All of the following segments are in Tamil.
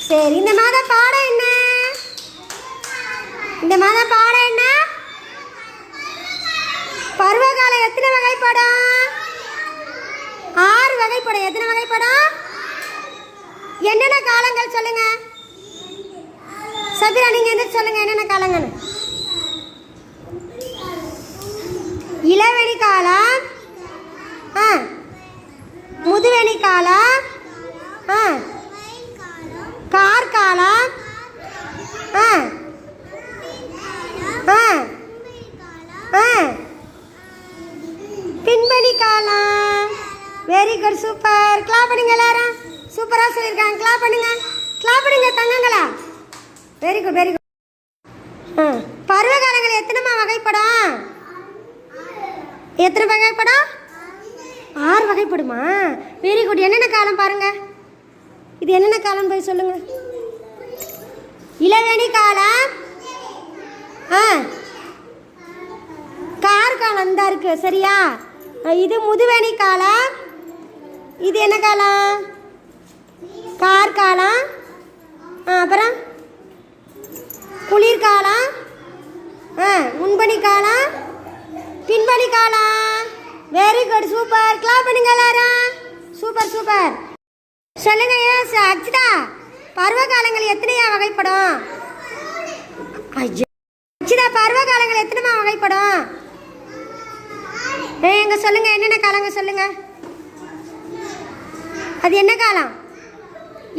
சரி, இந்த மாத பாடம் என்ன? இந்த மாத பாடம் என்ன? பருவகாலம் எத்தனை வகைப்படும்? 6 வகைப்படும். எத்தனை வகைப்படும்? என்னென்ன காலங்கள் சொல்லுங்க. சபிரா, நீங்க எந்திரிச்சு சொல்லுங்க என்னென்ன காலங்கள். இளவேணி காலம், முதுவேணி காலம், கார்காலம், பின்பணி காலம். Very good, super. கிளாப் பண்ணுங்க எல்லாரும். சூப்பராக சொல்லியிருக்காங்க. கிளாப் பண்ணுங்க, கிளாப் பண்ணுங்க தங்கங்களா. Very good, very good. பருவகாலங்கள் எத்தனைமா வகைப்படும்? எத்தனை வகைப்படும்? 6 வகைப்படுமா? Very good. என்னென்ன காலம் பாருங்க. இது என்னென்ன காலம் போய் சொல்லுங்க. இளவேணி காலம், கார்காலம் தான் இருக்கு. சரியா? இது முதுவேணி காலம். இது என்ன காலம்? கார்காலம். அப்புறம் குளிர்காலம், முன்பனி காலம், பின்பனி காலம். Very good, super. கிளாப் பண்ணுங்க எல்லாரும். Super super. சொல்லுங்க அக்ஷிதா, பருவ காலங்கள் எத்தனையா வகைப்படும்? அக்ஷிதா, பருவ காலங்கள் எத்தனைமா வகைப்படும்? எங்க சொல்லுங்க என்னென்ன காலங்க சொல்லுங்க. அது என்ன காலம்?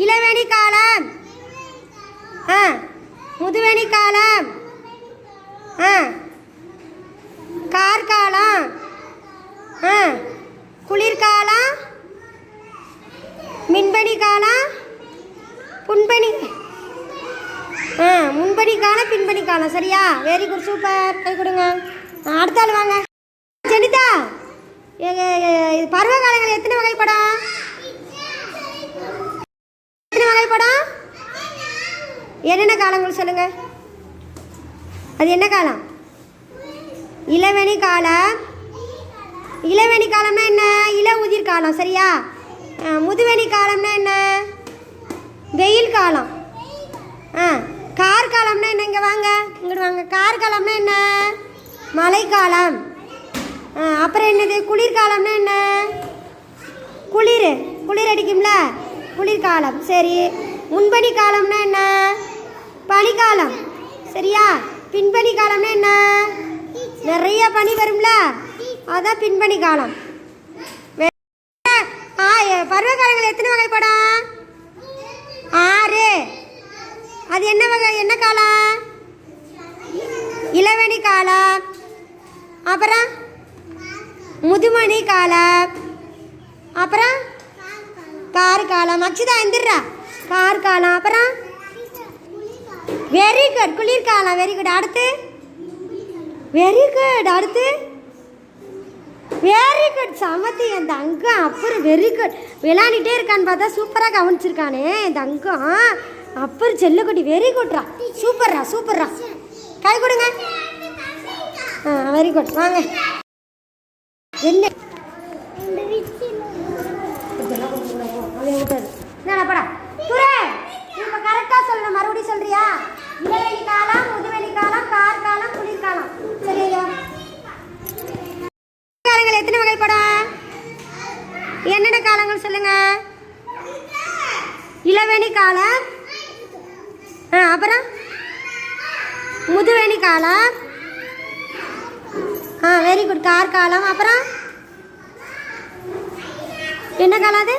இளவேணி காலம், முதுவேணி காலம், கார்காலம், குளிர்காலம், மின்பனி காலம், புன்பனி, முன்பனி காலம், பின்பனி காலம். சரியா? Very good, super. கை கொடுங்க. அடுத்த ஆள் வாங்க. ஜெனிதா, பருவ காலங்கள் எத்தனை வகைப்படும்? எத்தனை வகைப்படும்? என்னென்ன காலங்கள் சொல்லுங்க. அது என்ன காலம்? இளவேணி காலம். இளவேணி காலம்னா என்ன? இள உதிர் காலம். சரியா? முதுவேணி காலம்னா என்ன? வெயில் காலம். கார்காலம்னா என்ன? இங்கே வாங்க, இங்கிட்டு வாங்க. கார்காலம்னா என்ன? மழைக்காலம். அப்புறம் என்னது? குளிர்காலம்னா என்ன? குளிர், குளிர் அடிக்கும்ல, குளிர்காலம். சரி. முன்பனி காலம்னா என்ன? பனிக்காலம். சரியா? பின்பனி காலம்னா என்ன? நிறைய பனி வரும்ல, அதான் பின்பனி காலம். பருவகாலங்கள் எத்தனை வகைப்படும்? 6. அது என்ன வகை? என்ன காலம்? இளவேணி காலம், அப்புறம் முதுமணி காலம், அப்புறம் கார்காலம். அக்ஷிதா எந்திரா. கார்காலம், அப்புறம் வெரி குட், குளிர்காலம். Very good. அடுத்து வெரி குட். அடுத்து வெரி குட், சமத்தி. என் தங்கம் அப்புறம் வெரி குட். விளையாடிட்டே இருக்கான்னு பார்த்தா சூப்பராக கவனிச்சிருக்கானே என் தங்கம். அப்புறம் செல்லுக்குட்டி. வெரி குட்ரா, சூப்பர்ரா, சூப்பர்ரா. கை கொடுங்க. Very good. வாங்க. என்ன படா துரே, இப்போ கரெக்டாக சொல்லணும். மறுபடியும் சொல்றியா? இளவேணி காலம், முதுவேணி காலம், கார்காலம், குளிர்காலம். சரியா? காலங்கள் எத்தனை வகைப்படும்? என்னென்ன காலங்கள் சொல்லுங்க. இளவேணி காலம், அப்புறம் முதுவேணி காலம், வெரி குட். கார்காலம், அப்புறம் என்ன காலம்? அது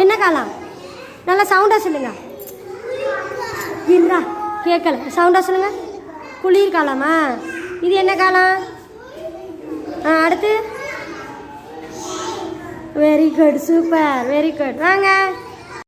என்ன காலம்? நல்லா சவுண்டாக சொல்லுங்க. இல்லா கேட்கல, சவுண்டாக சொல்லுங்க. குளிர்காலமா? இது என்ன காலம்? அடுத்து very good, super. Very good. வாங்க.